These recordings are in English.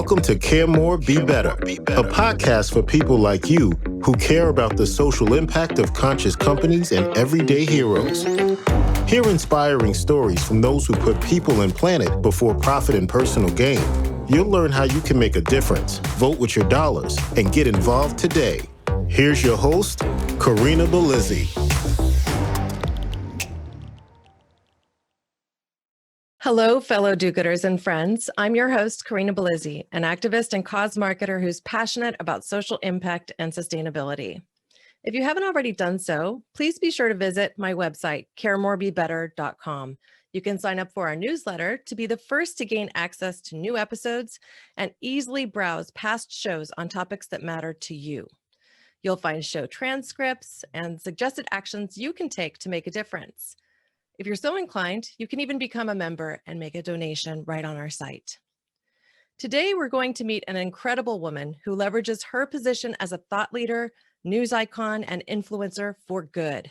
Welcome to Care More, Be Better, a podcast for people like you who care about the social impact of conscious companies and everyday heroes. Hear inspiring stories from those who put people and planet before profit and personal gain. You'll learn how you can make a difference, vote with your dollars, and get involved today. Here's your host, Karina Belizzi. Hello, fellow do-gooders and friends. I'm your host, Karina Belizzi, an activist and cause marketer who's passionate about social impact and sustainability. If you haven't already done so, please be sure to visit my website, caremorebebetter.com. You can sign up for our newsletter to be the first to gain access to new episodes and easily browse past shows on topics that matter to you. You'll find show transcripts and suggested actions you can take to make a difference. If you're so inclined, you can even become a member and make a donation right on our site. Today, we're going to meet an incredible woman who leverages her position as a thought leader, news icon, and influencer for good.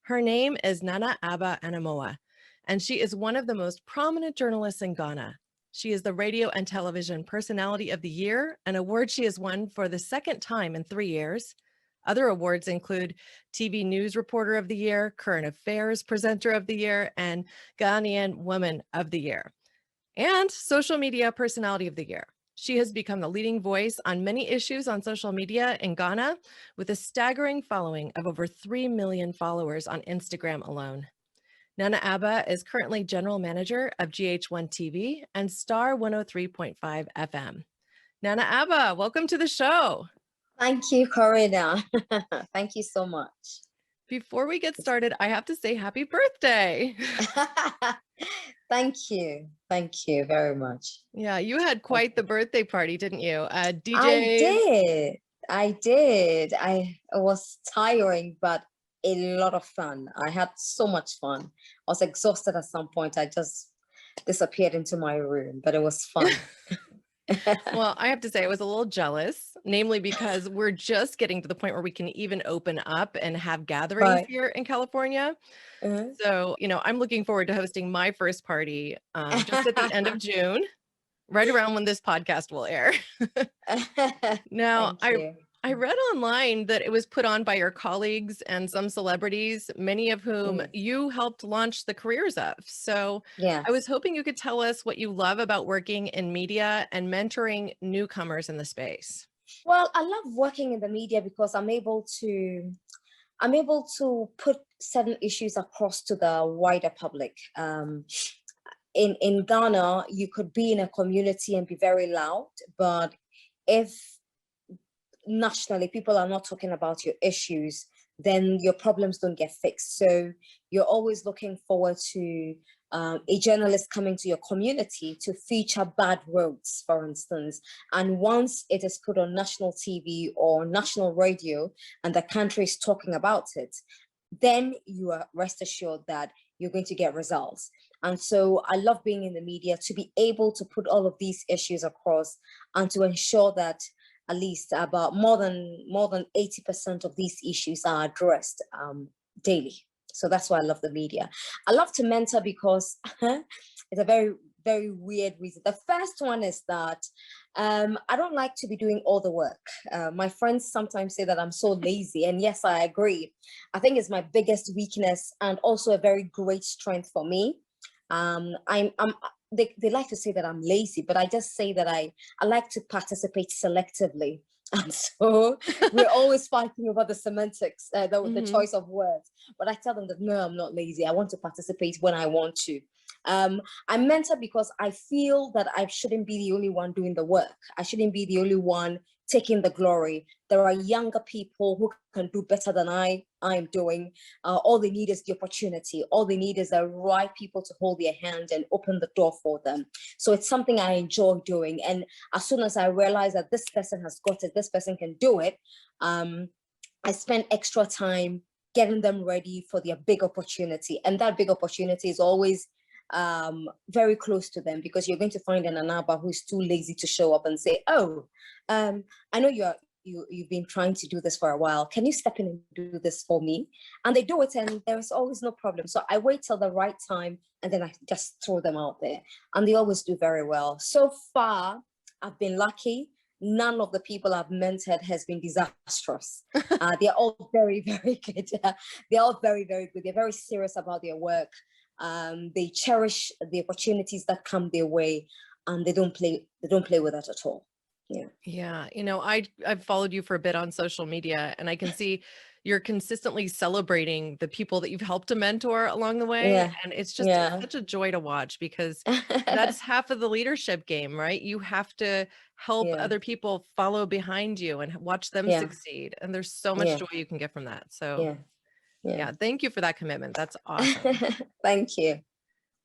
Her name is Aba Anamoah, and she is one of the most prominent journalists in Ghana. She is the Radio and Television Personality of the Year, an award she has won for the second time in 3 years. Other awards include TV News Reporter of the Year, Current Affairs Presenter of the Year, and Ghanaian Woman of the Year, and Social Media Personality of the Year. She has become the leading voice on many issues on social media in Ghana, with a staggering following of over 3 million followers on Instagram alone. Aba is currently General Manager of GHOne TV and Starr 103.5 FM. Aba, welcome to the show. Thank you, Karina. Thank you so much. Before we get started, I have to say happy birthday. Thank you. Thank you very much. Yeah, you had quite the birthday party, didn't you? DJ. I did. It was tiring, but a lot of fun. I had so much fun. I was exhausted at some point. I just disappeared into my room, but it was fun. Well, I have to say I was a little jealous, namely because we're just getting to the point where we can even open up and have gatherings here in California. So, I'm looking forward to hosting my first party just at the end of June, right around when this podcast will air. Now, I read online that it was put on by your colleagues and some celebrities, many of whom you helped launch the careers of. So I was hoping you could tell us what you love about working in media and mentoring newcomers in the space. Well, I love working in the media because I'm able to put certain issues across to the wider public. In Ghana, you could be in a community and be very loud, but if nationally people are not talking about your issues, then your problems don't get fixed. So you're always looking forward to a journalist coming to your community to feature bad roads, for instance. And once it is put on national TV or national radio and the country is talking about it, then you are rest assured that you're going to get results. And so I love being in the media to be able to put all of these issues across and to ensure that at least about more than 80% of these issues are addressed daily. So that's why I love the media. I love to mentor because it's a very, very weird reason. The first one is that I don't like to be doing all the work. My friends sometimes say that I'm so lazy. And yes, I agree. I think it's my biggest weakness and also a very great strength for me. They like to say that I'm lazy, but I just say that I like to participate selectively. And so we're always fighting about the semantics, the choice of words. But I tell them that, no, I'm not lazy. I want to participate when I want to. I mentor because I feel that I shouldn't be the only one doing the work. I shouldn't be the only one taking the glory. There are younger people who can do better than I am doing. All they need is the opportunity. All they need is the right people to hold their hand and open the door for them. So it's something I enjoy doing. And as soon as I realize that this person has got it, this person can do it, I spend extra time getting them ready for their big opportunity. And that big opportunity is always very close to them, because you're going to find an Anaba who's too lazy to show up and say, oh, I know you've been trying to do this for a while. Can you step in and do this for me? And they do it, and there's always no problem. So I wait till the right time, and then I just throw them out there, and they always do very well. So far, I've been lucky. None of the people I've mentored has been disastrous. They're all very, very good. They're all very, very good. They're very serious about their work. They cherish the opportunities that come their way, and they don't play with that at all. Yeah. Yeah. I've followed you for a bit on social media, and I can see you're consistently celebrating the people that you've helped to mentor along the way. Yeah. And it's just such a joy to watch, because that's half of the leadership game, right? You have to help other people follow behind you and watch them succeed. And there's so much joy you can get from that. So yeah, thank you for that commitment. That's awesome. Thank you.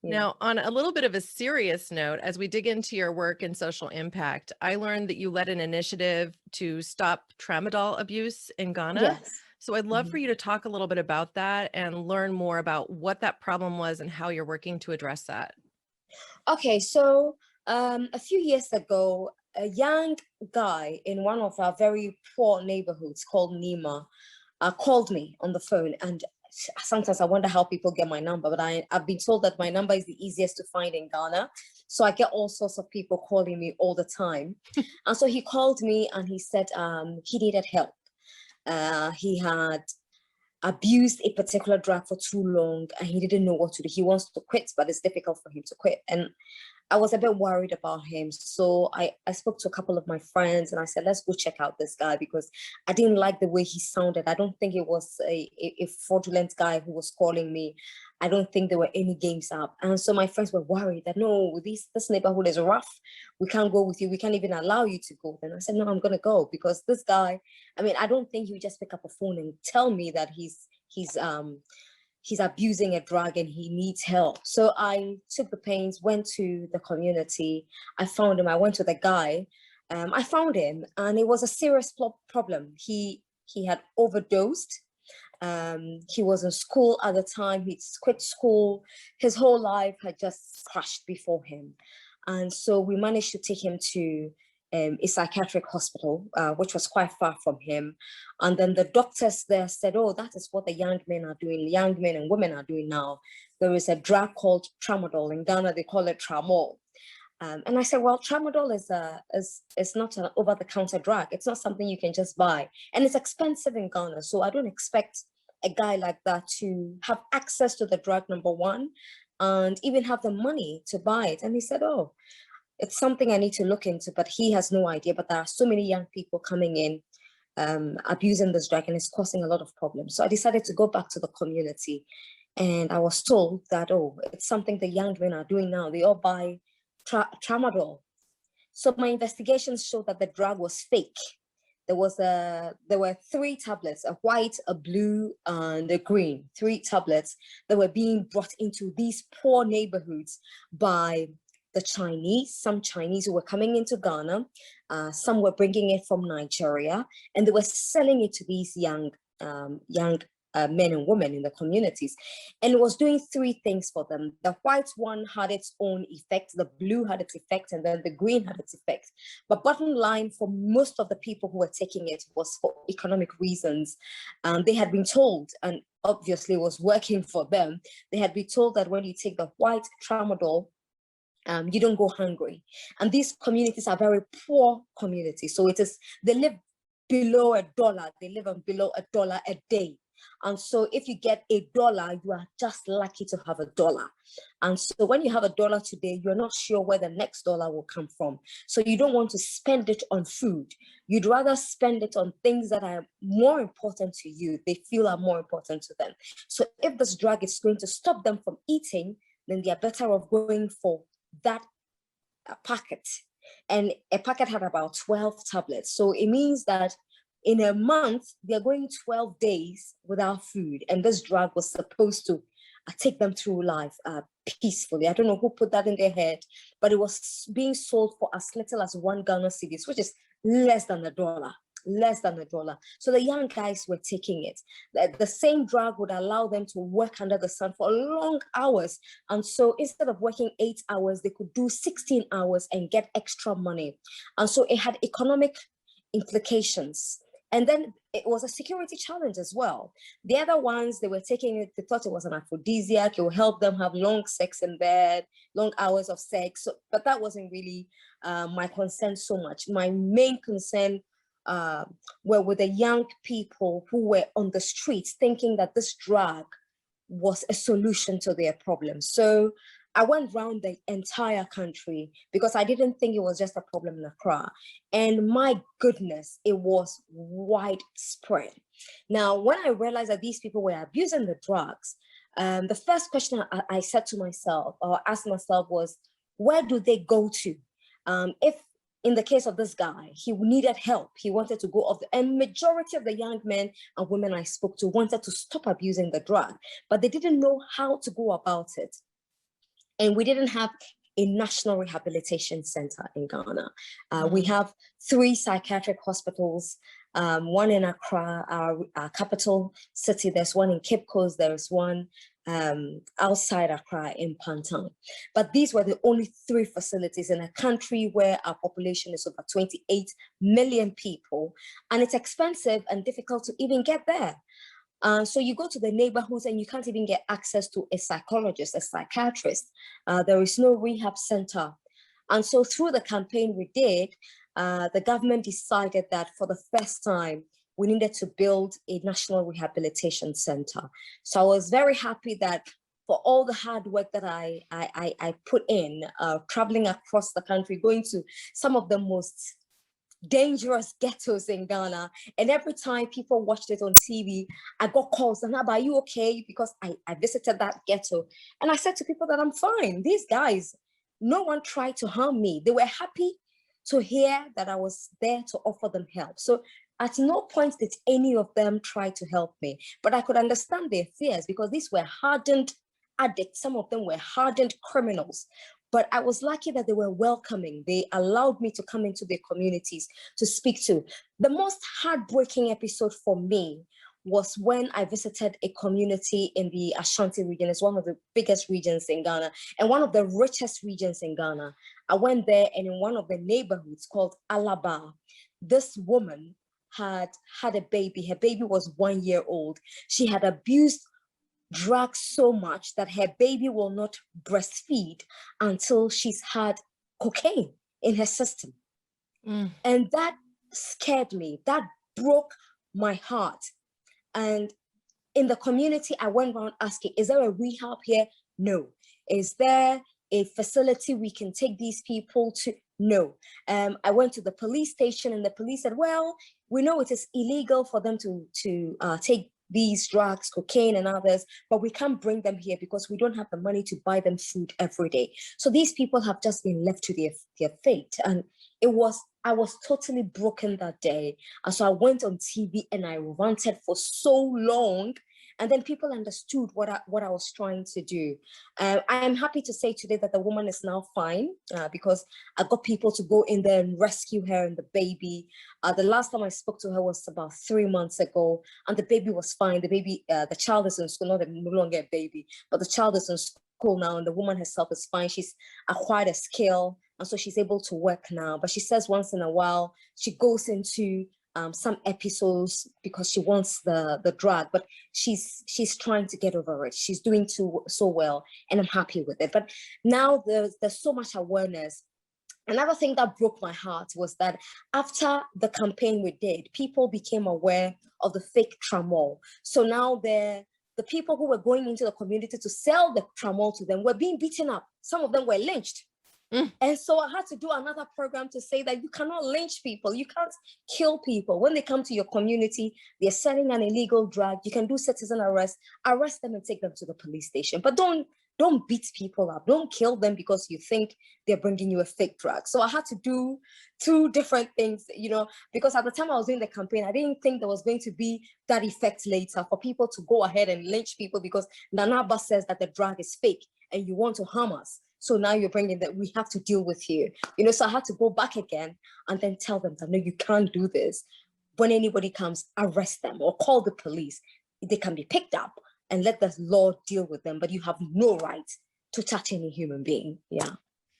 Now, on a little bit of a serious note, as we dig into your work and social impact, I learned that you led an initiative to stop tramadol abuse in Ghana. Yes. So I'd love for you to talk a little bit about that and learn more about what that problem was and how you're working to address that. Okay, so a few years ago, a young guy in one of our very poor neighborhoods called Nima called me on the phone, and sometimes I wonder how people get my number, but I've been told that my number is the easiest to find in Ghana. So I get all sorts of people calling me all the time. And so he called me and he said he needed help. He had abused a particular drug for too long and he didn't know what to do. He wants to quit, but it's difficult for him to quit. And I was a bit worried about him. So I spoke to a couple of my friends and I said, let's go check out this guy, because I didn't like the way he sounded. I don't think it was a fraudulent guy who was calling me. I don't think there were any games up. And so my friends were worried that, no, this neighborhood is rough. We can't go with you. We can't even allow you to go. Then I said, no, I'm going to go, because this guy, I mean, I don't think he would just pick up a phone and tell me that he's abusing a drug and he needs help. So I took the pains, went to the community. I found him. I went to the guy. I found him, and it was a serious problem. He had overdosed. He was in school at the time. He'd quit school. His whole life had just crashed before him. And so we managed to take him to a psychiatric hospital, which was quite far from him. And then the doctors there said, oh, that is what the young men are doing. Young men and women are doing now. There is a drug called tramadol. In Ghana, they call it tramol. And I said, well, tramadol is not an over-the-counter drug. It's not something you can just buy. And it's expensive in Ghana. So I don't expect a guy like that to have access to the drug, number one, and even have the money to buy it. And he said, oh, it's something I need to look into, but he has no idea. But there are so many young people coming in, abusing this drug, and it's causing a lot of problems. So I decided to go back to the community, and I was told that, oh, it's something the young men are doing now. They all buy tramadol. So my investigations showed that the drug was fake. There were 3 tablets, a white, a blue, and a green, 3 tablets that were being brought into these poor neighborhoods by the Chinese, some Chinese who were coming into Ghana, some were bringing it from Nigeria, and they were selling it to these young men and women in the communities. And it was doing 3 things for them. The white one had its own effect, the blue had its effect, and then the green had its effect. But bottom line, for most of the people who were taking it was for economic reasons. They had been told, and obviously it was working for them, they had been told that when you take the white tramadol, you don't go hungry. And these communities are very poor communities. So they live below $1. They live on below $1 a day. And so if you get $1, you are just lucky to have $1. And so when you have $1 today, you're not sure where the next dollar will come from. So you don't want to spend it on food. You'd rather spend it on things that are more important to you. They feel are more important to them. So if this drug is going to stop them from eating, then they are better off going for that packet. And a packet had about 12 tablets. So it means that in a month, they're going 12 days without food. And this drug was supposed to take them through life peacefully. I don't know who put that in their head, but it was being sold for as little as 1 Ghana cedis, which is less than $1. Less than $1. So the young guys were taking it. The same drug would allow them to work under the sun for long hours. And so instead of working 8 hours, they could do 16 hours and get extra money. And so it had economic implications. And then it was a security challenge as well. The other ones, they were taking it, they thought it was an aphrodisiac. It will help them have long sex in bed, long hours of sex. So, but that wasn't really my concern so much. My main concern were with the young people who were on the streets thinking that this drug was a solution to their problems. So I went around the entire country because I didn't think it was just a problem in Accra. And my goodness, it was widespread. Now, when I realized that these people were abusing the drugs, the first question I said to myself or asked myself was, where do they go to? If in the case of this guy, he needed help. He wanted to go off, and majority of the young men and women I spoke to wanted to stop abusing the drug, but they didn't know how to go about it. And we didn't have a national rehabilitation center in Ghana. We have 3 psychiatric hospitals, one in Accra, our capital city. There's one in Cape Coast. There's one outside Accra in Pantan. But these were the only 3 facilities in a country where our population is over 28 million people. And it's expensive and difficult to even get there. So you go to the neighborhoods and you can't even get access to a psychologist, a psychiatrist. There is no rehab center. And so through the campaign we did, the government decided that for the first time, we needed to build a national rehabilitation center. So I was very happy that for all the hard work that I put in, traveling across the country, going to some of the most dangerous ghettos in Ghana. And every time people watched it on TV, I got calls and are you okay? Because I visited that ghetto. And I said to people that I'm fine. These guys, no one tried to harm me. They were happy to hear that I was there to offer them help. So at no point did any of them try to help me, but I could understand their fears because these were hardened addicts. Some of them were hardened criminals. But I was lucky that they were welcoming. They allowed me to come into their communities to speak to. The most heartbreaking episode for me was when I visited a community in the Ashanti region. It's one of the biggest regions in Ghana and one of the richest regions in Ghana. I went there, and in one of the neighborhoods called Alaba, this woman had a baby. Her baby was 1 year old. She had abused drugs so much that her baby will not breastfeed until she's had cocaine in her system. And that scared me. That broke my heart. And in the community, I went around asking, is there a rehab here? No. Is there a facility we can take these people to? No. I went to the police station, and the police said, well, we know it is illegal for them to take these drugs, cocaine and others, but we can't bring them here because we don't have the money to buy them food every day. So these people have just been left to their fate. And I was totally broken that day. And so I went on TV and I ranted for so long. And then people understood what I was trying to do. I am happy to say today that the woman is now fine because I got people to go in there and rescue her and the baby. The last time I spoke to her was about 3 months ago, and the baby was fine. The baby, the child is in school, no longer a baby, but the child is in school now, and the woman herself is fine. She's acquired a skill, and so she's able to work now. But she says once in a while she goes into some episodes because she wants the drug, but she's trying to get over it. She's doing so well, and I'm happy with it. But now there's so much awareness. Another thing that broke my heart was that after the campaign we did, people became aware of the fake tramador. So now the people who were going into the community to sell the tramador to them were being beaten up. Some of them were lynched. And so I had to do another program to say that you cannot lynch people. You can't kill people. When they come to your community, they're selling an illegal drug. You can do citizen arrest them and take them to the police station. But don't beat people up. Don't kill them because you think they're bringing you a fake drug. So I had to do 2 different things, because at the time I was doing the campaign, I didn't think there was going to be that effect later for people to go ahead and lynch people because Nanaba says that the drug is fake and you want to harm us. So now you're bringing that we have to deal with you. So I had to go back again and then tell them that, no, you can't do this. When anybody comes, arrest them or call the police. They can be picked up and let the law deal with them, but you have no right to touch any human being. Yeah.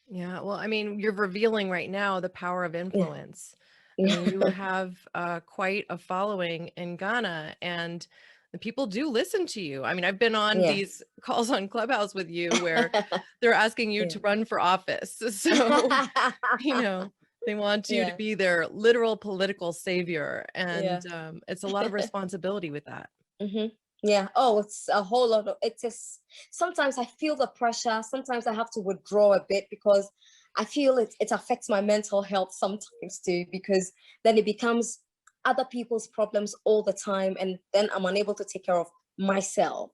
Yeah. Well, I mean, you're revealing right now the power of influence. I mean, you have quite a following in Ghana, and the people do listen to you. I mean, I've been on these calls on Clubhouse with you where they're asking you to run for office. So, they want you to be their literal political savior. And it's a lot of responsibility with that. Yeah. Oh, it's a whole lot of, it is, sometimes I feel the pressure. Sometimes I have to withdraw a bit because I feel it affects my mental health sometimes too, because then it becomes other people's problems all the time. And then I'm unable to take care of myself,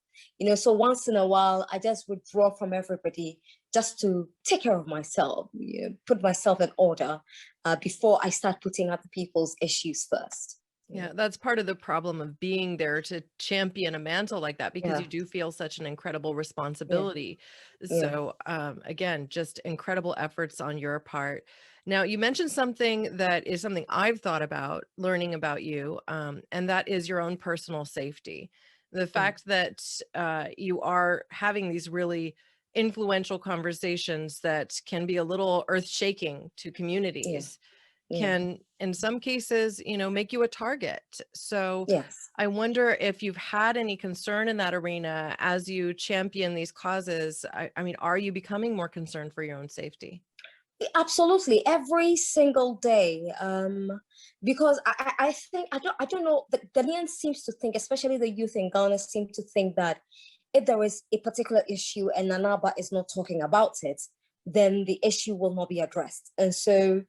so once in a while, I just withdraw from everybody just to take care of myself, put myself in order before I start putting other people's issues first. Yeah, that's part of the problem of being there to champion a mantle like that, because you do feel such an incredible responsibility. So again, just incredible efforts on your part. Now, you mentioned something that is something I've thought about learning about you, and that is your own personal safety. The fact that you are having these really influential conversations that can be a little earth-shaking to communities. Can, in some cases, make you a target. So I wonder if you've had any concern in that arena as you champion these causes. I mean, are you becoming more concerned for your own safety? Absolutely, every single day. Because I think, I don't know, the Ghanaians seems to think, especially the youth in Ghana seem to think that if there is a particular issue and Nanaba is not talking about it, then the issue will not be addressed. And so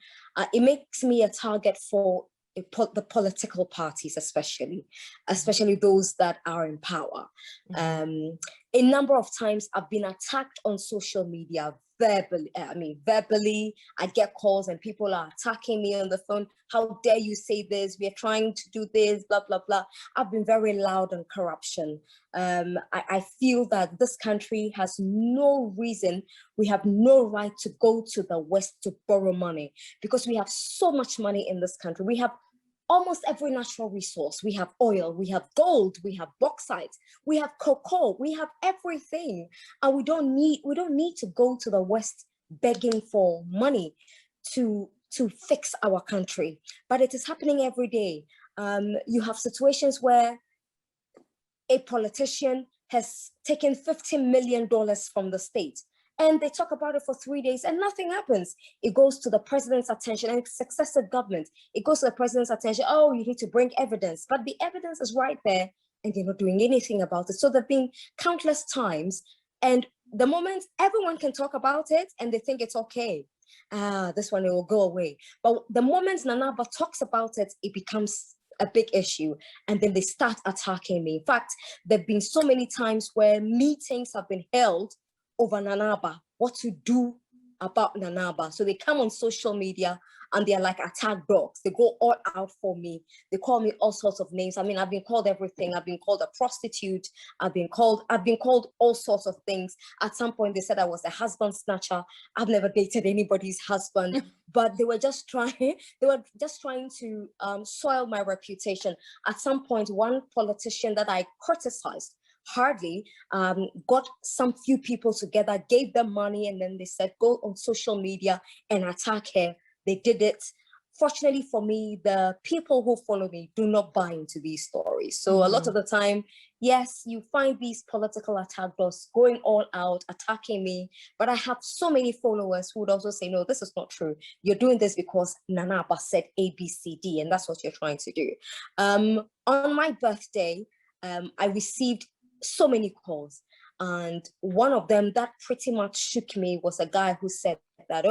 it makes me a target for the political parties, especially those that are in power. A number of times I've been attacked on social media verbally. I get calls and people are attacking me on the phone. How dare you say this? We are trying to do this, blah, blah, blah. I've been very loud on corruption. I feel that this country has no reason, we have no right to go to the West to borrow money, because we have so much money in this country. We have almost every natural resource. We have oil, we have gold, we have bauxite, we have cocoa, we have everything. And we don't need to go to the West begging for money to fix our country. But it is happening every day. You have situations where a politician has taken $50 million from the state, and they talk about it for 3 days and nothing happens. It goes to the president's attention, and successive government, it goes to the president's attention. Oh, you need to bring evidence, but the evidence is right there and they're not doing anything about it. So there've been countless times, and the moment everyone can talk about it and they think it's okay, this one, it will go away. But the moment Nanaba talks about it, it becomes a big issue, and then they start attacking me. In fact, there've been so many times where meetings have been held over Nanaba, what to do about Nanaba. So they come on social media and they're like attack dogs. They go all out for me. They call me all sorts of names. I mean, I've been called everything. I've been called a prostitute. I've been called all sorts of things. At some point, they said I was a husband snatcher. I've never dated anybody's husband, but they were just trying to soil my reputation. At some point, one politician that I criticized hardly got some few people together, gave them money, and then they said, go on social media and attack her. They did it. Fortunately for me, the people who follow me do not buy into these stories. So a lot of the time, yes, you find these political attack dogs going all out, attacking me. But I have so many followers who would also say, no, this is not true. You're doing this because Nanaba said A, B, C, D, and that's what you're trying to do. On my birthday, I received so many calls. And one of them that pretty much shook me was a guy who said that,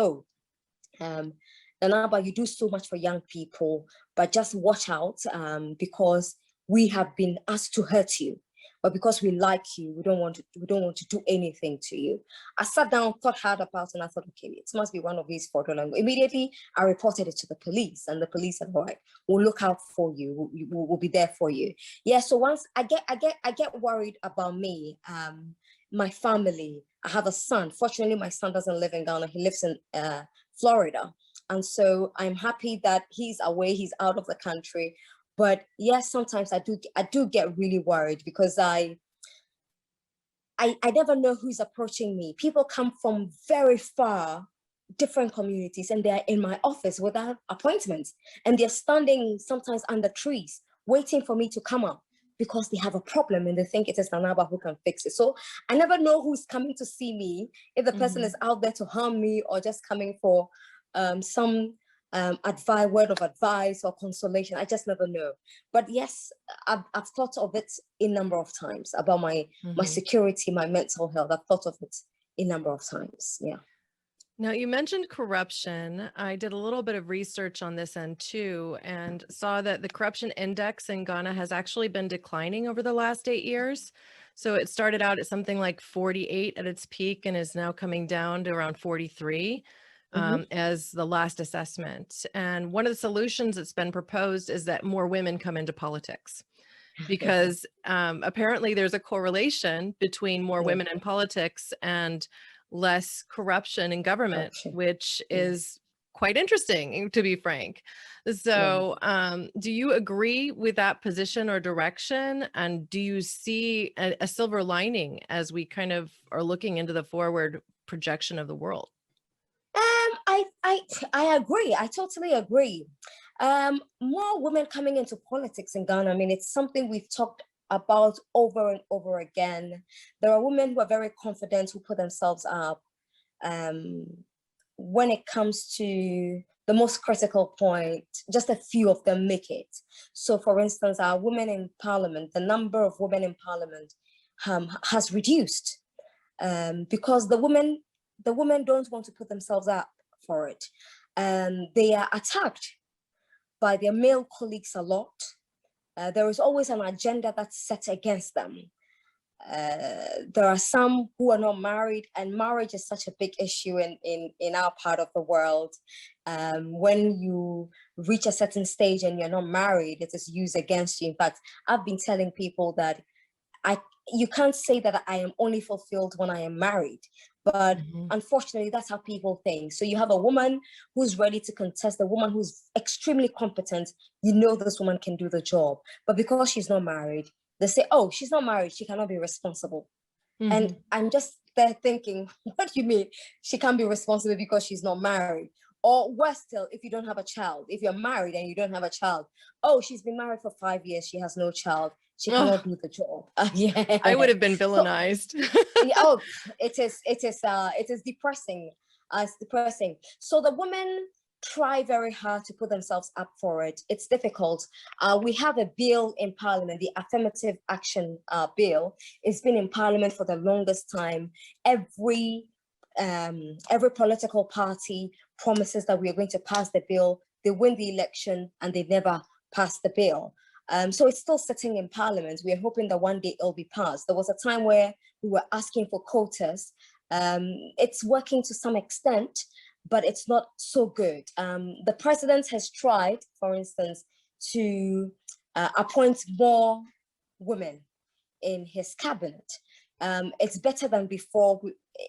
Nanaba, you do so much for young people, but just watch out because we have been asked to hurt you. But because we like you, we don't want to do anything to you. I sat down, thought hard about it, and I thought, okay, it must be one of these fraudulent. Immediately, I reported it to the police, and the police said, all right, we'll look out for you. We'll be there for you. Yeah. So once I get worried about me, my family. I have a son. Fortunately, my son doesn't live in Ghana. He lives in Florida, and so I'm happy that he's away. He's out of the country. But yes, sometimes I do get really worried because I never know who's approaching me. People come from very far different communities, and they're in my office without appointments, and they're standing sometimes under trees waiting for me to come up because they have a problem and they think it is an Aba who can fix it. So I never know who's coming to see me, if the person is out there to harm me or just coming for some word of advice or consolation. I just never know. But yes, I've thought of it a number of times about my security, my mental health. I've thought of it a number of times. Yeah. Now, you mentioned corruption. I did a little bit of research on this end too, and saw that the corruption index in Ghana has actually been declining over the last 8 years. So it started out at something like 48 at its peak and is now coming down to around 43 as the last assessment. And one of the solutions that's been proposed is that more women come into politics, because apparently there's a correlation between more women in politics and less corruption in government, which is quite interesting, to be frank. So do you agree with that position or direction? And do you see a silver lining as we kind of are looking into the forward projection of the world? I agree. I totally agree. More women coming into politics in Ghana. I mean, it's something we've talked about over and over again. There are women who are very confident, who put themselves up. When it comes to the most critical point, just a few of them make it. So for instance, our women in parliament, the number of women in parliament has reduced because the women don't want to put themselves up for it. They are attacked by their male colleagues a lot. There is always an agenda that's set against them. There are some who are not married, and marriage is such a big issue in our part of the world. When you reach a certain stage and you're not married, it is used against you. In fact, I've been telling people that you can't say that I am only fulfilled when I am married. But unfortunately, that's how people think. So you have a woman who's ready to contest, a woman who's extremely competent. You know this woman can do the job. But because she's not married, they say, oh, she's not married, she cannot be responsible. And I'm just there thinking, what do you mean she can't be responsible because she's not married? Or worse still, if you don't have a child, if you're married and you don't have a child, oh, she's been married for 5 years, she has no child, she cannot do the job. I would have been villainized. So, it is depressing. It's depressing. So the women try very hard to put themselves up for it. It's difficult. We have a bill in Parliament, the Affirmative Action Bill. It's been in Parliament for the longest time. Every political party promises that we are going to pass the bill. They win the election and they never pass the bill. So it's still sitting in Parliament. We are hoping that one day it'll be passed. There was a time where we were asking for quotas. It's working to some extent, but it's not so good. The president has tried, for instance, to appoint more women in his cabinet. It's better than before.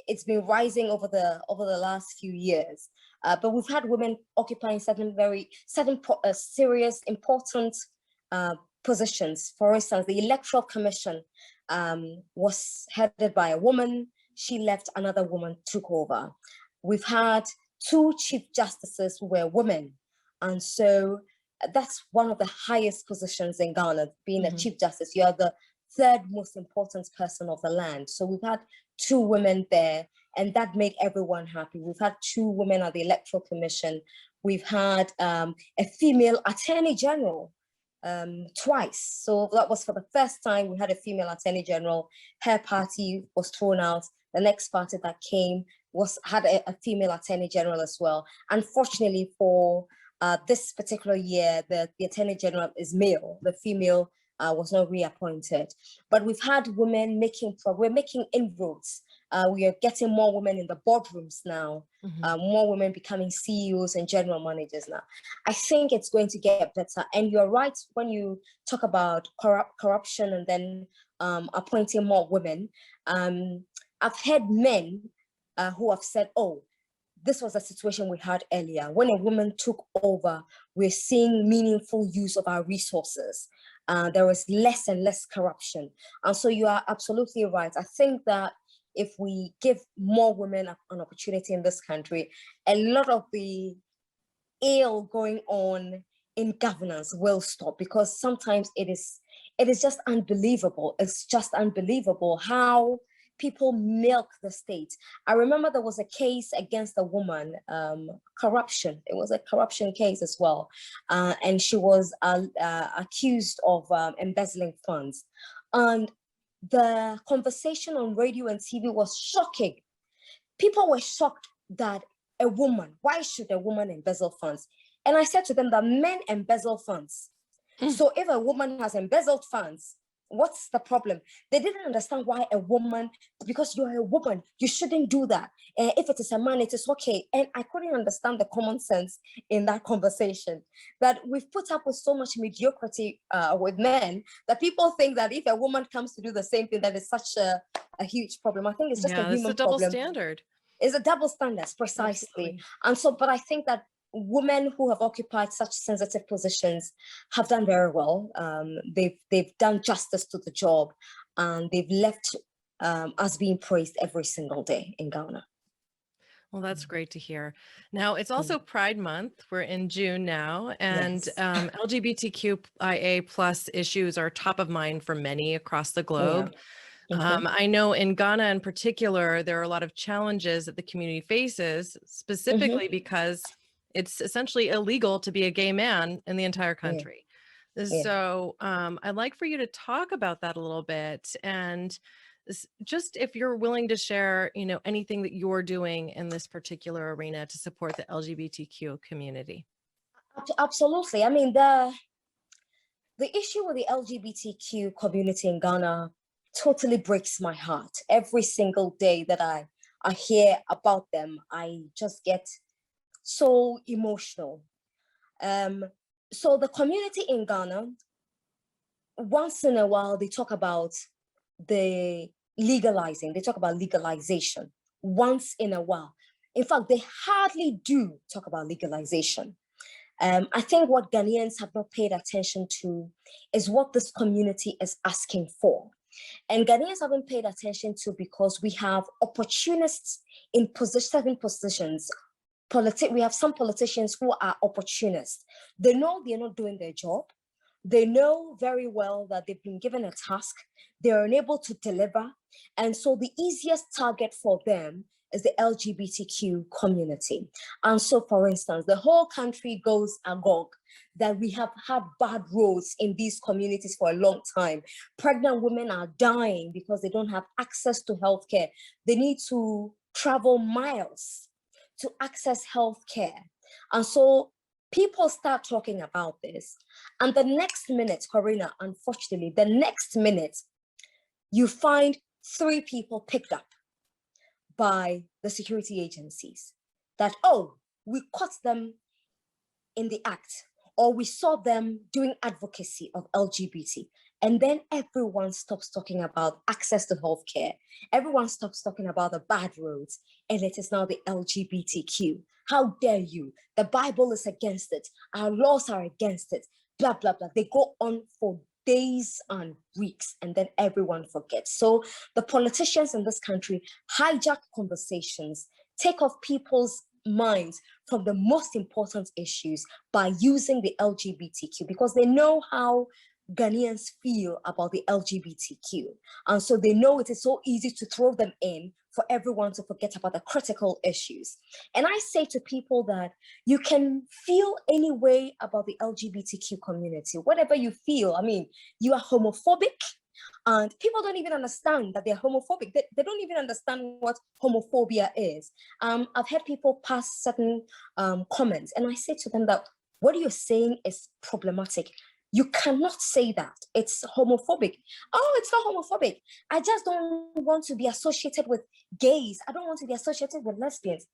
It's been rising over the last few years, but we've had women occupying certain serious, important positions. For instance, the Electoral Commission was headed by a woman. She left, another woman took over. We've had 2 chief justices who were women, and so that's one of the highest positions in Ghana. Being a chief justice, you are the 3rd most important person of the land. So we've had 2 women there, and that made everyone happy. We've had 2 women at the Electoral Commission. We've had a female Attorney General twice. So that was for the first time we had a female Attorney General. Her party was thrown out. The next party that came had a female Attorney General as well. Unfortunately for this particular year, the Attorney General is male. The female was not reappointed. But we've had women we're making inroads. We are getting more women in the boardrooms now, more women becoming CEOs and general managers now. I think it's going to get better. And you're right when you talk about corruption and then appointing more women. I've heard men who have said, oh, this was a situation we had earlier. When a woman took over, we're seeing meaningful use of our resources. There is less and less corruption. And so you are absolutely right. I think that if we give more women an opportunity in this country, a lot of the ill going on in governance will stop, because sometimes it is just unbelievable. It's just unbelievable how people milk the state. I remember there was a case against a woman, corruption. It was a corruption case as well. And she was accused of embezzling funds. And the conversation on radio and TV was shocking. People were shocked that a woman, why should a woman embezzle funds? And I said to them that men embezzle funds. So if a woman has embezzled funds, what's the problem? They didn't understand why a woman, because you're a woman, you shouldn't do that. If it is a man, it is okay. And I couldn't understand the common sense in that conversation, that we've put up with so much mediocrity with men that people think that if a woman comes to do the same thing, that is such a huge problem. I think it's just a human it's a double problem. standard. It's a double standard, precisely. Absolutely. And so, but I think that women who have occupied such sensitive positions have done very well. They've done justice to the job, and they've left us being praised every single day in Ghana. Well, that's great to hear. Now, it's also Pride Month. We're in June now, and Yes. LGBTQIA plus issues are top of mind for many across the globe. Yeah. I know in Ghana in particular, there are a lot of challenges that the community faces, specifically because it's essentially illegal to be a gay man in the entire country. Yeah. So I'd like for you to talk about that a little bit, and just if you're willing to share, anything that you're doing in this particular arena to support the LGBTQ community. Absolutely. I mean, the issue with the LGBTQ community in Ghana totally breaks my heart. Every single day that I hear about them, I just get so emotional. So the community in Ghana, once in a while, they talk about they talk about legalization once in a while. In fact, they hardly do talk about legalization. I think what Ghanaians have not paid attention to is what this community is asking for. And Ghanaians haven't paid attention to because we have opportunists in certain positions. We have some politicians who are opportunists. They know they're not doing their job. They know very well that they've been given a task. They're unable to deliver. And so the easiest target for them is the LGBTQ community. And so, for instance, the whole country goes agog that we have had bad roads in these communities for a long time. Pregnant women are dying because they don't have access to healthcare. They need to travel miles to access healthcare. And so people start talking about this. And the next minute, Corina, unfortunately, the next minute, you find 3 people picked up by the security agencies that, oh, we caught them in the act, or we saw them doing advocacy of LGBT. And then everyone stops talking about access to healthcare. Everyone stops talking about the bad roads, and it is now the LGBTQ. How dare you? The Bible is against it. Our laws are against it. Blah, blah, blah. They go on for days and weeks, and then everyone forgets. So the politicians in this country hijack conversations, take off people's minds from the most important issues by using the LGBTQ, because they know how Ghanaians feel about the LGBTQ. And so they know it is so easy to throw them in for everyone to forget about the critical issues. And I say to people that you can feel any way about the LGBTQ community, whatever you feel. I mean, you are homophobic, and people don't even understand that they're homophobic. They don't even understand what homophobia is. I've had people pass certain comments, and I say to them that what you're saying is problematic. You cannot say that. It's homophobic. Oh, it's not homophobic. I just don't want to be associated with gays. I don't want to be associated with lesbians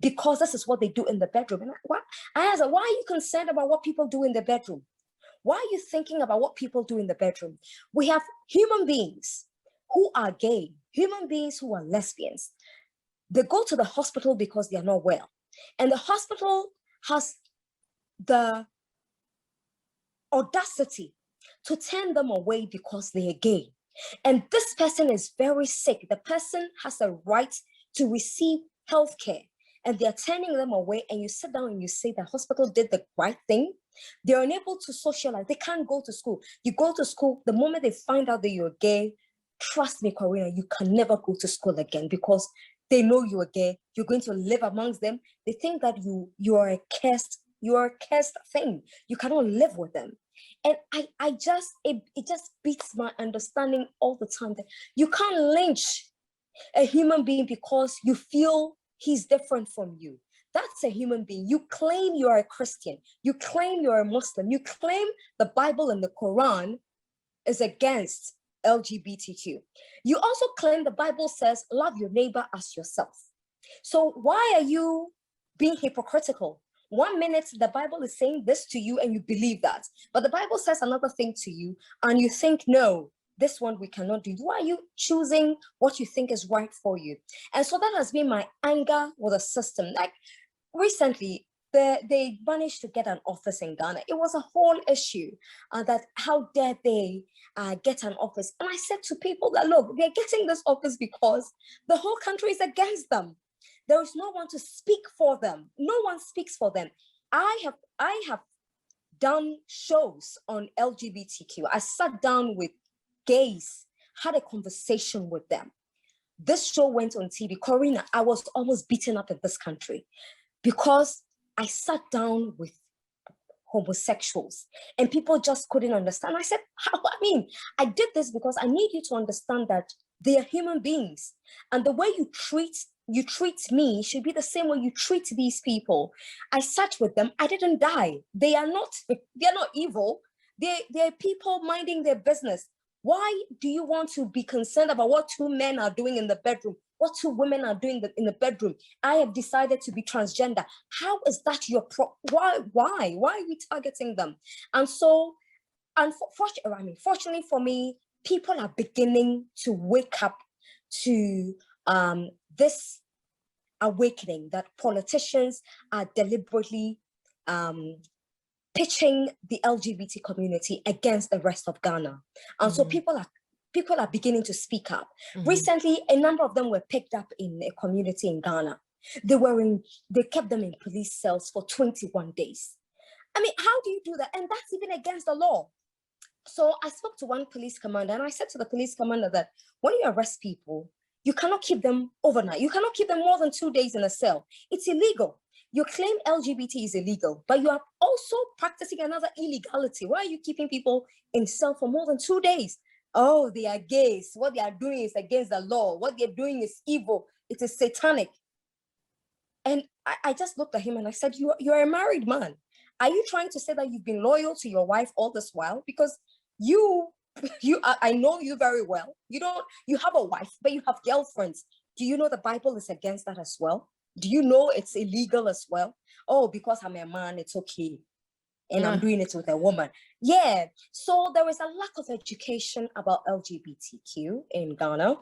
because this is what they do in the bedroom. And I ask them, why are you concerned about what people do in the bedroom? Why are you thinking about what people do in the bedroom? We have human beings who are gay, human beings who are lesbians. They go to the hospital because they are not well. And the hospital has the audacity to turn them away because they are gay. And this person is very sick. The person has a right to receive healthcare, and they're turning them away. And you sit down and you say the hospital did the right thing. They're unable to socialize. They can't go to school. You go to school, the moment they find out that you're gay, trust me, Karina, you can never go to school again, because they know you're gay. You're going to live amongst them. They think that you are a cursed thing. You cannot live with them. And it just beats my understanding all the time that you can't lynch a human being because you feel he's different from you. That's a human being. You claim you are a Christian. You claim you're a Muslim. You claim the Bible and the Quran is against LGBTQ. You also claim the Bible says, love your neighbor as yourself. So why are you being hypocritical? 1 minute, the Bible is saying this to you and you believe that. But the Bible says another thing to you and you think, no, this one we cannot do. Why are you choosing what you think is right for you? And so that has been my anger with the system. Like recently, they managed to get an office in Ghana. It was a whole issue that how dare they get an office. And I said to people that, look, they're getting this office because the whole country is against them. There is no one to speak for them. No one speaks for them. I have done shows on LGBTQ. I sat down with gays, had a conversation with them. This show went on TV. Corina, I was almost beaten up in this country because I sat down with homosexuals and people just couldn't understand. I said, I did this because I need you to understand that they are human beings. And the way you treat me should be the same way you treat these people. I sat with them. I didn't die. They are not evil. They're people minding their business. Why do you want to be concerned about what two men are doing in the bedroom? What two women are doing in the bedroom? I have decided to be transgender. How is that your why are we targeting them? And so, fortunately for me, people are beginning to wake up to this awakening that politicians are deliberately pitching the LGBT community against the rest of Ghana. And so people are beginning to speak up. Recently, a number of them were picked up in a community in Ghana. They kept them in police cells for 21 days. How do you do that? And that's even against the law. So I spoke to one police commander and I said to the police commander that when you arrest people, you cannot keep them overnight. You cannot keep them more than 2 days in a cell. It's illegal. You claim LGBT is illegal, but you are also practicing another illegality. Why are you keeping people in cell for more than 2 days? Oh, they are gays. What they are doing is against the law. What they're doing is evil. It is satanic. And I just looked at him and I said, you're a married man. Are you trying to say that you've been loyal to your wife all this while? Because I know you very well. You have a wife, but you have girlfriends. Do you know the Bible is against that as well? Do you know it's illegal as well? Oh, because I'm a man, it's okay. And I'm doing it with a woman. Yeah. So there is a lack of education about LGBTQ in Ghana.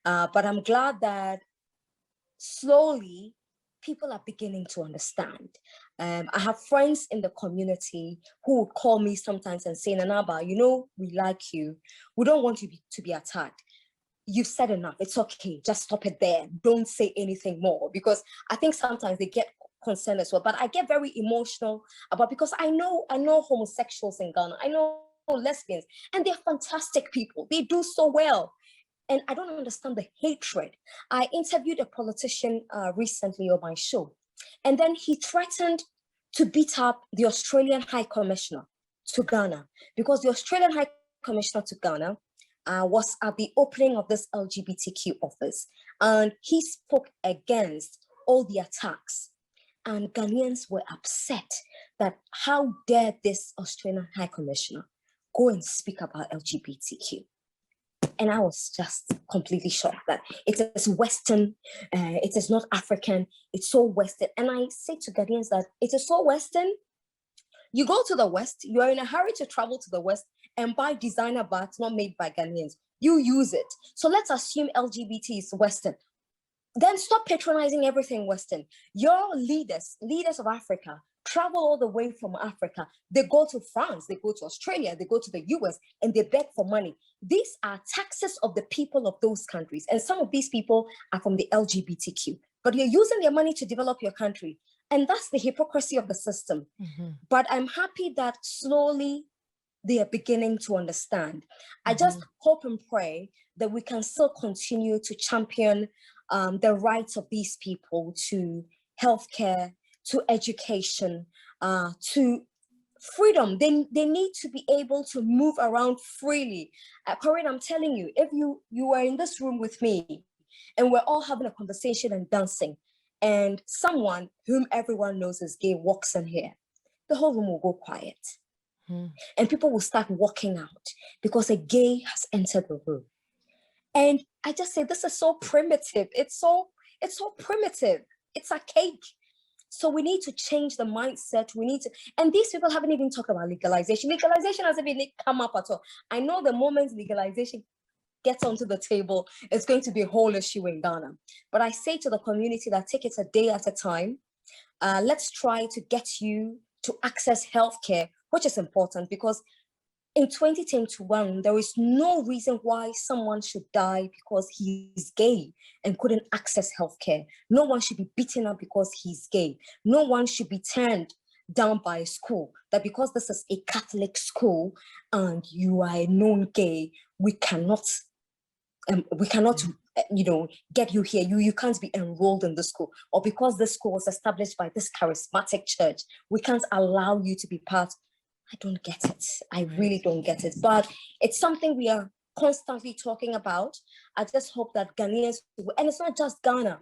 But I'm glad that slowly people are beginning to understand. I have friends in the community who would call me sometimes and say, Nanaba, we like you. We don't want you to be attacked. You've said enough. It's okay. Just stop it there. Don't say anything more. Because I think sometimes they get concerned as well. But I get very emotional because I know homosexuals in Ghana. I know lesbians. And they're fantastic people. They do so well. And I don't understand the hatred. I interviewed a politician recently on my show. And then he threatened to beat up the Australian High Commissioner to Ghana. Because the Australian High Commissioner to Ghana was at the opening of this LGBTQ office. And he spoke against all the attacks. And Ghanaians were upset that how dare this Australian High Commissioner go and speak about LGBTQ. And I was just completely shocked that it is Western, it is not African, it's so Western. And I say to Ghanaians that it is so Western. You go to the West, you are in a hurry to travel to the West and buy designer bags not made by Ghanaians. You use it. So let's assume LGBT is Western. Then stop patronizing everything Western. Your leaders of Africa, travel all the way from Africa. They go to France, they go to Australia, they go to the US, and they beg for money. These are taxes of the people of those countries. And some of these people are from the LGBTQ, but you're using their money to develop your country. And that's the hypocrisy of the system. But I'm happy that slowly they are beginning to understand. I just hope and pray that we can still continue to champion the rights of these people to healthcare, to education, to freedom. They need to be able to move around freely. Corinne, I'm telling you, if you were in this room with me and we're all having a conversation and dancing, and someone whom everyone knows is gay walks in here, the whole room will go quiet. And people will start walking out because a gay has entered the room. And I just say, this is so primitive. It's so primitive. It's archaic. So we need to change the mindset. We need to, and these people haven't even talked about legalization. Legalization hasn't even come up at all. I know the moment legalization gets onto the table, it's going to be a whole issue in Ghana. But I say to the community that take it a day at a time. Let's try to get you to access healthcare, which is important because in 2021, there is no reason why someone should die because he's gay and couldn't access healthcare. No one should be beaten up because he's gay. No one should be turned down by a school, that because this is a Catholic school and you are a known gay, we cannot get you here. You can't be enrolled in the school. Or because this school was established by this charismatic church, we can't allow you to be part. I don't get it. I really don't get it. But it's something we are constantly talking about. I just hope that Ghanaians, and it's not just Ghana,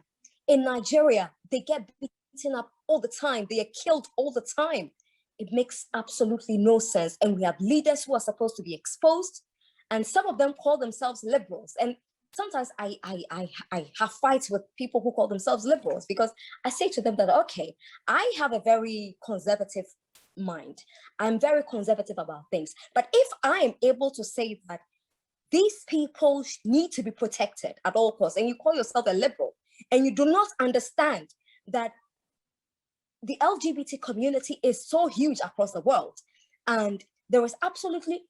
in Nigeria, they get beaten up all the time. They are killed all the time. It makes absolutely no sense. And we have leaders who are supposed to be exposed, and some of them call themselves liberals. And sometimes I have fights with people who call themselves liberals because I say to them that, okay, I have a very conservative mind. I'm very conservative about things. But if I am able to say that these people need to be protected at all costs, and you call yourself a liberal, and you do not understand that the LGBT community is so huge across the world, and there is absolutely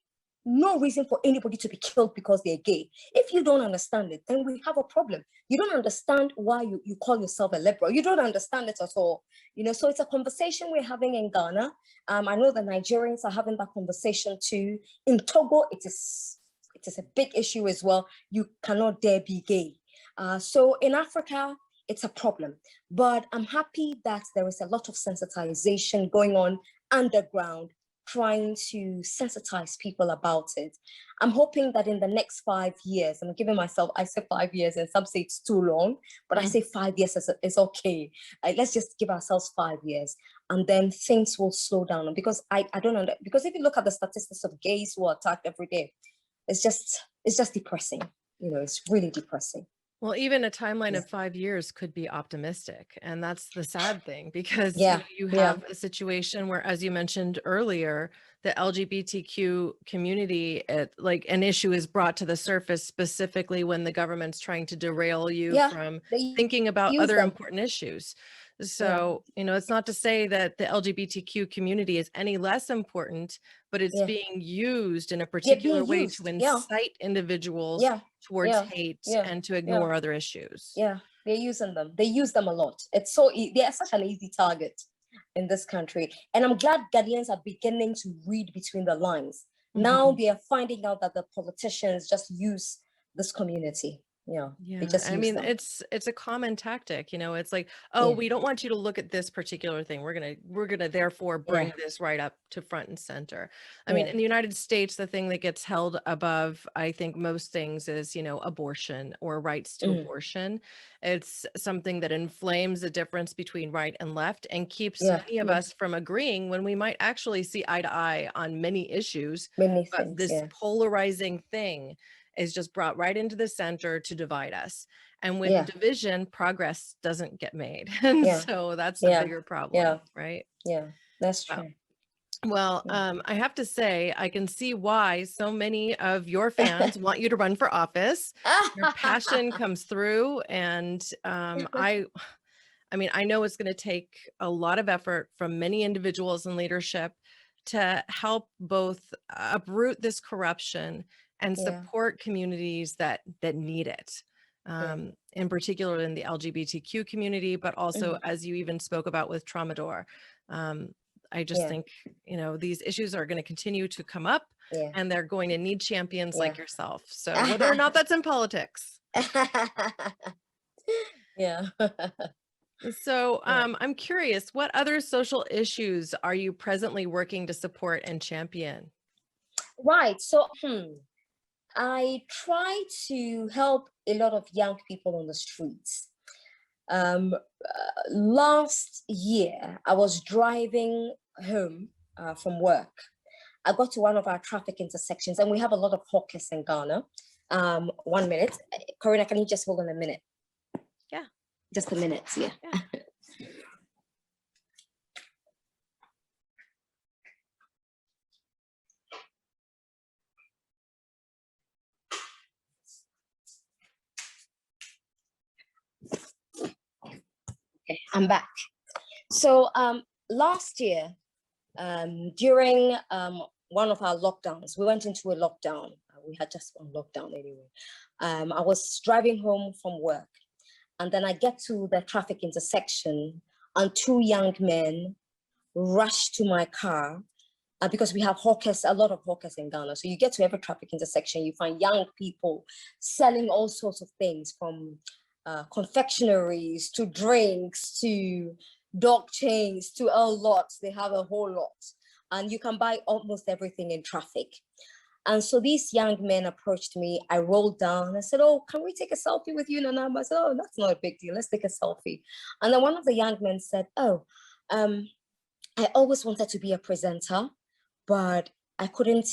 no reason for anybody to be killed because they're gay. If you don't understand it, then we have a problem. You don't understand why you call yourself a liberal. You don't understand it at all. So it's a conversation we're having in Ghana. I know the Nigerians are having that conversation too. In Togo, it is a big issue as well. You cannot dare be gay. So in Africa, it's a problem. But I'm happy that there is a lot of sensitization going on underground, trying to sensitize people about it. I'm hoping that in the next 5 years, I'm giving myself, I say 5 years and some say it's too long, but I say 5 years is okay. Let's just give ourselves 5 years and then things will slow down. Because I don't know, because if you look at the statistics of gays who are attacked every day, it's just depressing. It's really depressing. Well, even a timeline of 5 years could be optimistic. And that's the sad thing, because you have a situation where, as you mentioned earlier, the LGBTQ community, an issue is brought to the surface specifically when the government's trying to derail you from thinking about other important issues. So, it's not to say that the LGBTQ community is any less important, but it's being used in a particular way to incite individuals towards hate and to ignore other issues. Yeah, they're using them. They use them a lot. It's they're such an easy target in this country. And I'm glad Ghanaians are beginning to read between the lines. Now they are finding out that the politicians just use this community. I mean, it's a common tactic. It's like, we don't want you to look at this particular thing. We're gonna therefore bring this right up to front and center. I mean, in the United States, the thing that gets held above, I think, most things is, abortion or rights to abortion. It's something that inflames the difference between right and left and keeps many of us from agreeing when we might actually see eye to eye on many issues. But this polarizing thing is just brought right into the center to divide us. And with division, progress doesn't get made. And so that's the bigger problem, right? Yeah, that's true. Well, I have to say, I can see why so many of your fans want you to run for office. Your passion comes through. And I I mean, I know it's going to take a lot of effort from many individuals in leadership to help both uproot this corruption and support communities that need it. In particular in the LGBTQ community, but also as you even spoke about with tramador. I just think, you know, these issues are going to continue to come up and they're going to need champions like yourself. So whether or not that's in politics. So I'm curious, what other social issues are you presently working to support and champion? Right. So I try to help a lot of young people on the streets. Last year, I was driving home from work. I got to one of our traffic intersections, and we have a lot of hawkers in Ghana. 1 minute. Corina, can you just hold on a minute? Yeah. Just a minute, yeah. Okay, I'm back. So last year, during one of our lockdowns, we went into a lockdown. We had just one lockdown anyway. I was driving home from work, and then I get to the traffic intersection, and two young men rushed to my car because we have hawkers, a lot of hawkers in Ghana. So you get to every traffic intersection, you find young people selling all sorts of things, from confectionaries to drinks to dog chains to a lot. They have a whole lot, and you can buy almost everything in traffic. And so these young men approached me. I rolled down. I said, "Oh, can we take a selfie with you, Nana?" I said, "Oh, that's not a big deal. Let's take a selfie." And then one of the young men said, "Oh, I always wanted to be a presenter, but I couldn't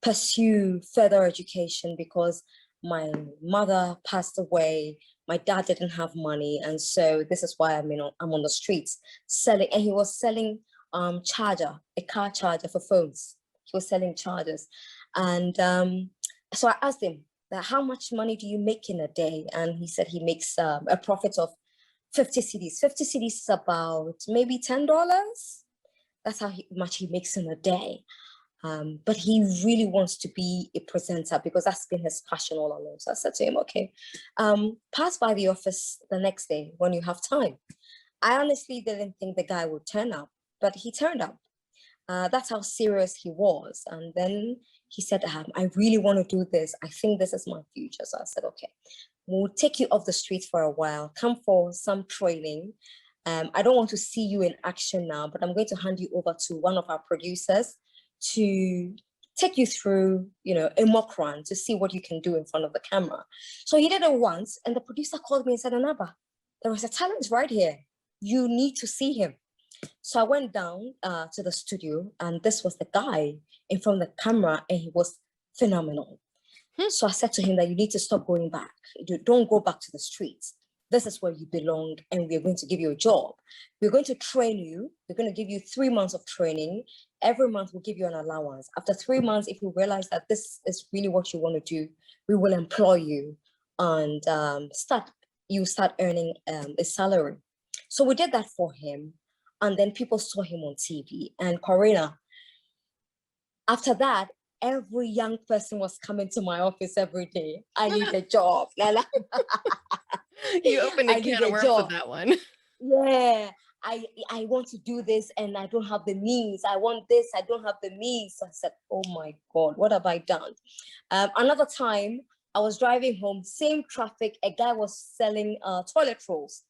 pursue further education because my mother passed away. My dad didn't have money, and so this is why I'm on the streets selling." And he was selling a car charger for phones. He was selling chargers, and so I asked him that, "How much money do you make in a day?" And he said he makes a profit of 50 cedis. 50 cedis is about maybe $10. That's how much he makes in a day. But he really wants to be a presenter because that's been his passion all along. So I said to him, "Okay, pass by the office the next day when you have time." I honestly didn't think the guy would turn up, but he turned up. That's how serious he was. And then he said, "I really want to do this. I think this is my future." So I said, "Okay, we'll take you off the street for a while. Come for some training. I don't want to see you in action now, but I'm going to hand you over to one of our producers to take you through, a mock run to see what you can do in front of the camera." So he did it once, and the producer called me and said, "Anaba, there is a talent right here. You need to see him." So I went down to the studio, and this was the guy in front of the camera, and he was phenomenal. So I said to him that you need to stop going back. Don't go back to the streets. This is where you belong, and we're going to give you a job. We're going to train you. We're going to give you 3 months of training. Every month we'll give you an allowance. After 3 months, if we realize that this is really what you want to do, we will employ you and start earning a salary. So we did that for him. And then people saw him on TV. And Corina, after that, every young person was coming to my office every day. "I need a job." You opened a can of worms with that one. Yeah, I want to do this and I don't have the means. I want this, I don't have the means. So I said, "Oh my God, what have I done?" Another time, I was driving home, same traffic. A guy was selling toilet rolls,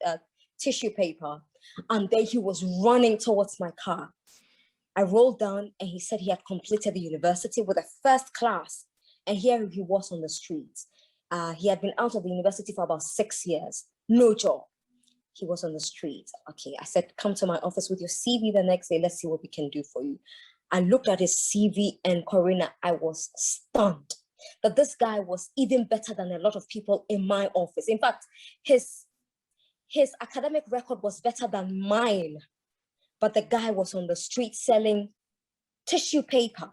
tissue paper, and then he was running towards my car. I rolled down, and he said he had completed the university with a first class, and here he was on the streets. He had been out of the university for about 6 years, no job. He was on the street. Okay, I said, "Come to my office with your CV the next day. Let's see what we can do for you." I looked at his CV, and Corina, I was stunned that this guy was even better than a lot of people in my office. In fact, his academic record was better than mine. But the guy was on the street selling tissue paper.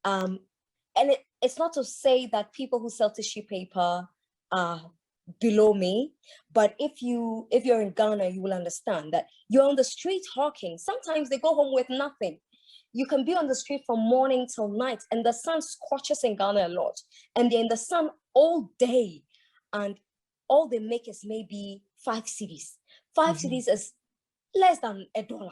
And it's not to say that people who sell tissue paper are below me. But if you're in Ghana, you will understand that you're on the street hawking. Sometimes they go home with nothing. You can be on the street from morning till night, and the sun scorches in Ghana a lot, and they're in the sun all day, and all they make is maybe 5 cedis. 5 cedis is less than $1.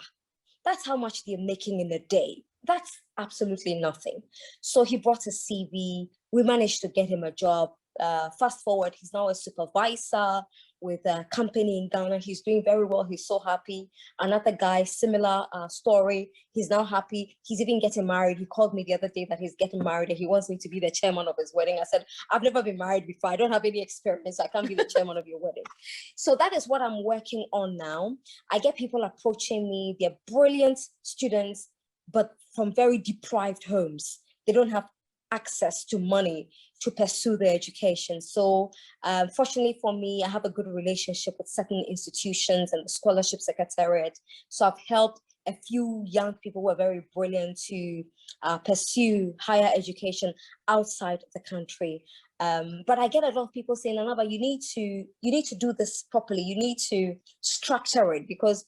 That's how much they're making in a day. That's absolutely nothing. So he brought a CV. We managed to get him a job. Fast forward, he's now a supervisor with a company in Ghana. He's doing very well. He's so happy. Another guy, similar story. He's now happy. He's even getting married. He called me the other day that he's getting married and he wants me to be the chairman of his wedding. I said, I've never been married before. I don't have any experience. I can't be the chairman of your wedding. So that is what I'm working on now. I get people approaching me. They're brilliant students, but from very deprived homes. They don't have access to money to pursue their education. So fortunately for me, I have a good relationship with certain institutions and the scholarship secretariat. So I've helped a few young people who are very brilliant to pursue higher education outside the country. But I get a lot of people saying, Anaba, you need to do this properly. You need to structure it, because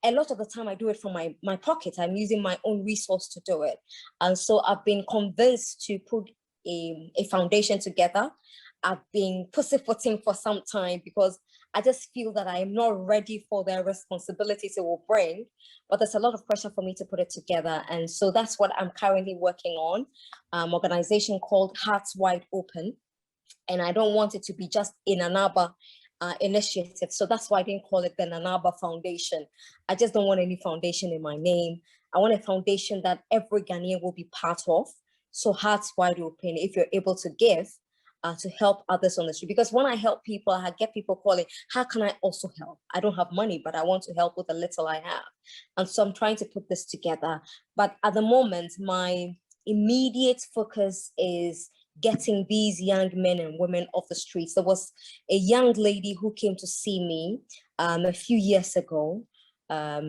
a lot of the time I do it from my pocket. I'm using my own resource to do it. And so I've been convinced to put a foundation together. I've been pussyfooting for some time because I just feel that I am not ready for the responsibilities it will bring, but there's a lot of pressure for me to put it together. And so that's what I'm currently working on, organization called Hearts Wide Open. And I don't want it to be just in Anaba initiative. So that's why I didn't call it the Nanaba Foundation. I just don't want any foundation in my name. I want a foundation that every Ghanaian will be part of. So Hearts Wide Open, if you're able to give to help others on the street. Because when I help people, I get people calling, how can I also help? I don't have money, but I want to help with the little I have. And so I'm trying to put this together. But at the moment, my immediate focus is getting these young men and women off the streets. There was a young lady who came to see me a few years ago.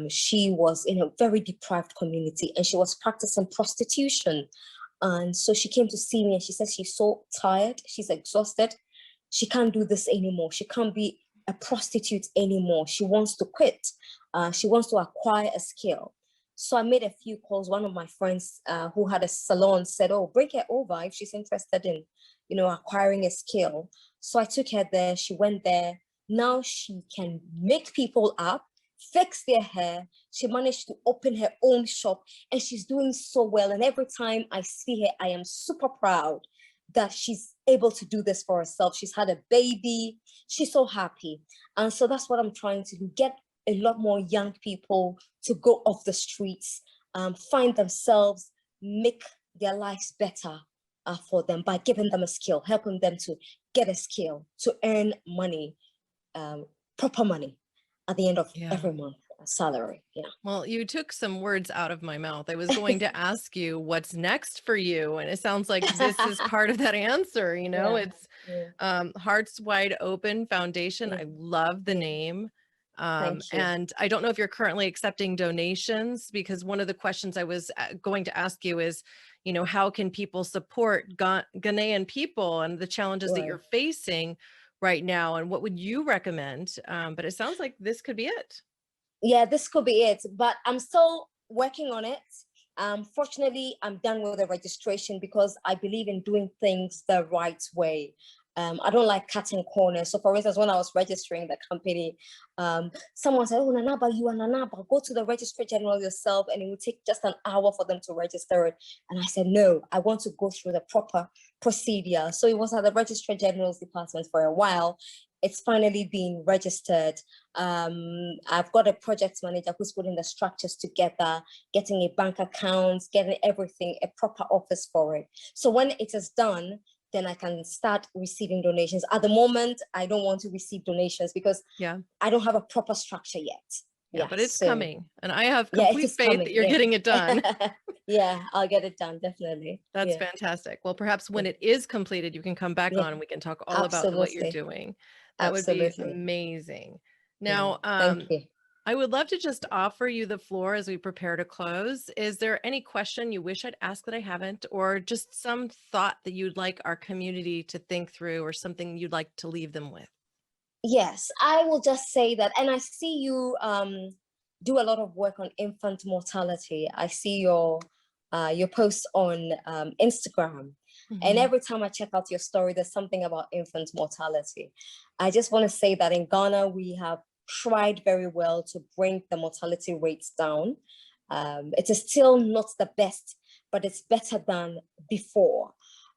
She was in a very deprived community and she was practicing prostitution. And so she came to see me and she said she's so tired, she's exhausted. She can't do this anymore. She can't be a prostitute anymore. She wants to quit. She wants to acquire a skill. So I made a few calls. One of my friends who had a salon said, oh, bring her over if she's interested in, acquiring a skill. So I took her there. She went there. Now she can make people up, fix their hair. She managed to open her own shop and she's doing so well. And every time I see her, I am super proud that she's able to do this for herself. She's had a baby. She's so happy. And so that's what I'm trying to do, get a lot more young people to go off the streets, find themselves, make their lives better for them by giving them a skill, helping them to get a skill, to earn money, proper money at the end of every month, salary. Yeah. Well, you took some words out of my mouth. I was going to ask you what's next for you. And it sounds like this is part of that answer. It's Hearts Wide Open Foundation. I love the name. And I don't know if you're currently accepting donations, because one of the questions I was going to ask you is, how can people support Ghanaian people and the challenges that you're facing right now? And what would you recommend? But it sounds like this could be it. Yeah, this could be it, but I'm still working on it. Fortunately, I'm done with the registration because I believe in doing things the right way. I don't like cutting corners. So for instance, when I was registering the company, someone said, oh, Nanaba, you are Nanaba, go to the registrar general yourself and it will take just an hour for them to register it. And I said, no, I want to go through the proper procedure. So it was at the registrar general's department for a while. It's finally being registered. I've got a project manager who's putting the structures together, getting a bank account, getting everything, a proper office for it. So when it is done, then I can start receiving donations. At the moment, I don't want to receive donations because I don't have a proper structure yet. Yeah, but it's coming. And I have complete faith that you're getting it done. Yeah, I'll get it done, definitely. That's fantastic. Well, perhaps when it is completed, you can come back on and we can talk all about what you're doing. That would be amazing. Now, thank you. I would love to just offer you the floor as we prepare to close. Is there any question you wish I'd ask that I haven't, or just some thought that you'd like our community to think through, or something you'd like to leave them with? Yes, I will just say that, and I see you do a lot of work on infant mortality. I see your posts on Instagram, and every time I check out your story, there's something about infant mortality. I just want to say that in Ghana, we have tried very well to bring the mortality rates down. It is still not the best, but it's better than before.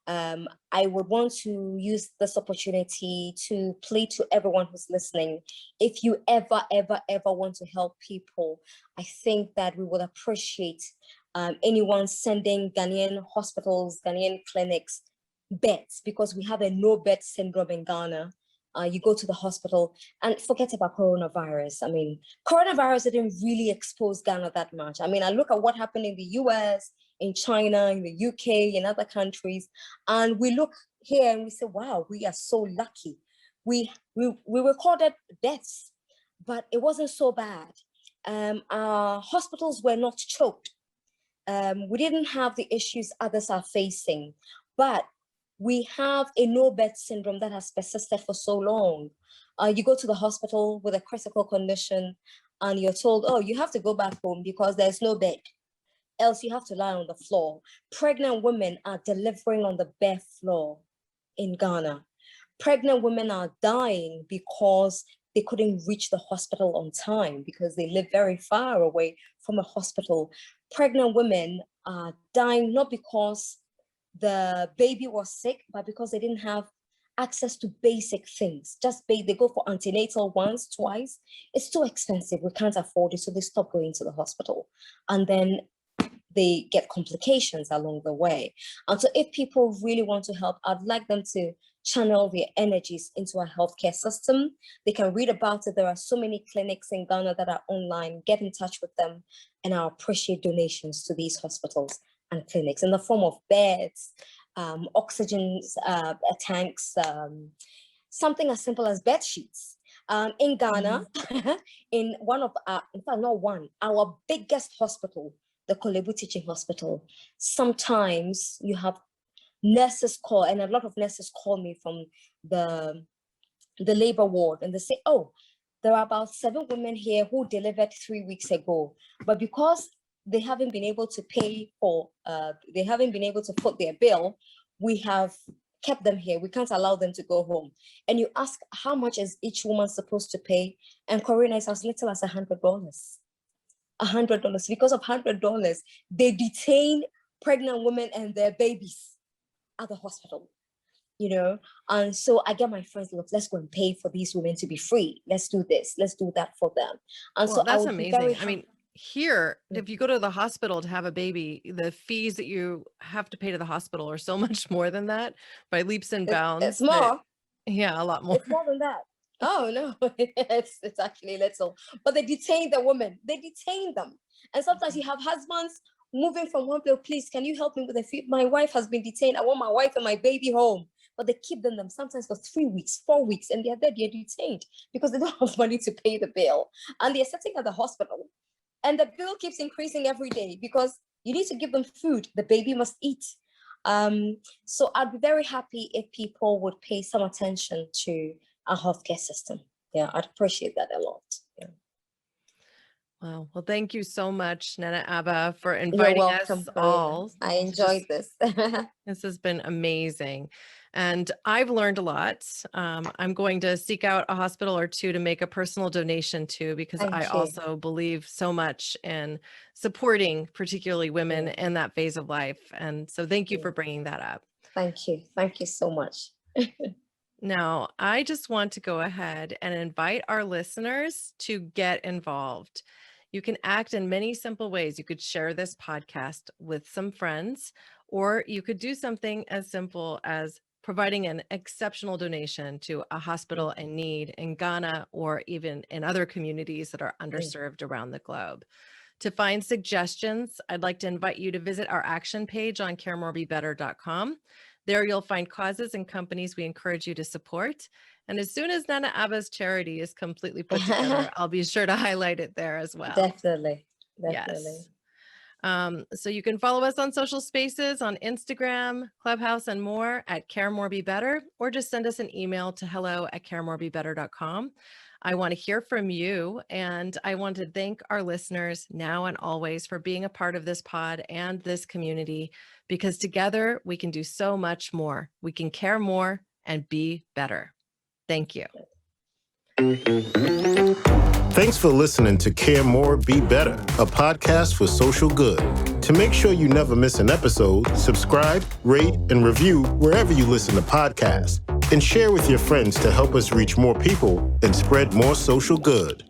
I would want to use this opportunity to plead to everyone who's listening. If you ever want to help people, I think that we would appreciate anyone sending Ghanaian hospitals, Ghanaian clinics, beds, because we have a no bed syndrome in Ghana. You go to the hospital and forget about coronavirus. I mean, coronavirus didn't really expose Ghana that much. I mean, I look at what happened in the US, in China, in the UK, in other countries, and we look here and we say, wow, we are so lucky. We recorded deaths, but it wasn't so bad. Our hospitals were not choked. We didn't have the issues others are facing, but we have a no bed syndrome that has persisted for so long. You go to the hospital with a critical condition and you're told, oh, you have to go back home because there's no bed. Else you have to lie on the floor. Pregnant women are delivering on the bare floor in Ghana. Pregnant women are dying because they couldn't reach the hospital on time because they live very far away from a hospital. Pregnant women are dying not because the baby was sick, but because they didn't have access to basic things. They go for antenatal once, twice. It's too expensive. We can't afford it. So they stop going to the hospital. And then they get complications along the way. And so if people really want to help, I'd like them to channel their energies into our healthcare system. They can read about it. There are so many clinics in Ghana that are online. Get in touch with them, and I appreciate donations to these hospitals and clinics in the form of beds, oxygen tanks, something as simple as bed sheets. In Ghana, in one of our, in fact, not one, our biggest hospital, the Kolebu Teaching Hospital, sometimes you have nurses call, and a lot of nurses call me from the labor ward, and they say, oh, there are about 7 women here who delivered 3 weeks ago, but because they haven't been able to pay for, they haven't been able to foot their bill, we have kept them here. We can't allow them to go home. And you ask, how much is each woman supposed to pay? And Corina is as little as $100. $100. Because of $100, they detain pregnant women and their babies at the hospital, you know? And so I get my friends, look, let's go and pay for these women to be free. Let's do this. Let's do that for them. And Well, so that's I would amazing. be very I mean, here, if you go to the hospital to have a baby, the fees that you have to pay to the hospital are so much more than that by leaps and bounds. It's more. Yeah, a lot more. It's more than that. Oh no, it's actually little. But they detain the women. They detain them. And sometimes you have husbands moving from one place. Please, can you help me with the fee? My wife has been detained. I want my wife and my baby home. But they keep them sometimes for 3 weeks, 4 weeks, and they're there, they're detained because they don't have money to pay the bill. And they're sitting at the hospital. And the bill keeps increasing every day because you need to give them food. The baby must eat. So I'd be very happy if people would pay some attention to our healthcare system. Yeah, I'd appreciate that a lot. Yeah. Wow. Well, thank you so much, Nana Aba, for You're inviting welcome, us Karina. all. I enjoyed this. This has been amazing. And I've learned a lot. I'm going to seek out a hospital or two to make a personal donation to, because Thank I you. also believe so much in supporting particularly women in that phase of life. And so thank you for bringing that up. Thank you. Thank you so much. Now, I just want to go ahead and invite our listeners to get involved. You can act in many simple ways. You could share this podcast with some friends, or you could do something as simple as providing an exceptional donation to a hospital in need in Ghana or even in other communities that are underserved around the globe. To find suggestions, I'd like to invite you to visit our action page on caremorebebetter.com. There you'll find causes and companies we encourage you to support. And as soon as Nana Aba's charity is completely put together, I'll be sure to highlight it there as well. Definitely. Yes. So you can follow us on social spaces on Instagram, Clubhouse, and more at Care More Be Better, or just send us an email to hello@caremorebebetter.com. I want to hear from you, and I want to thank our listeners now and always for being a part of this pod and this community, because together we can do so much more. We can care more and be better. Thank you. Thanks for listening to Care More, Be Better, a podcast for social good. To make sure you never miss an episode, subscribe, rate, and review wherever you listen to podcasts, and share with your friends to help us reach more people and spread more social good.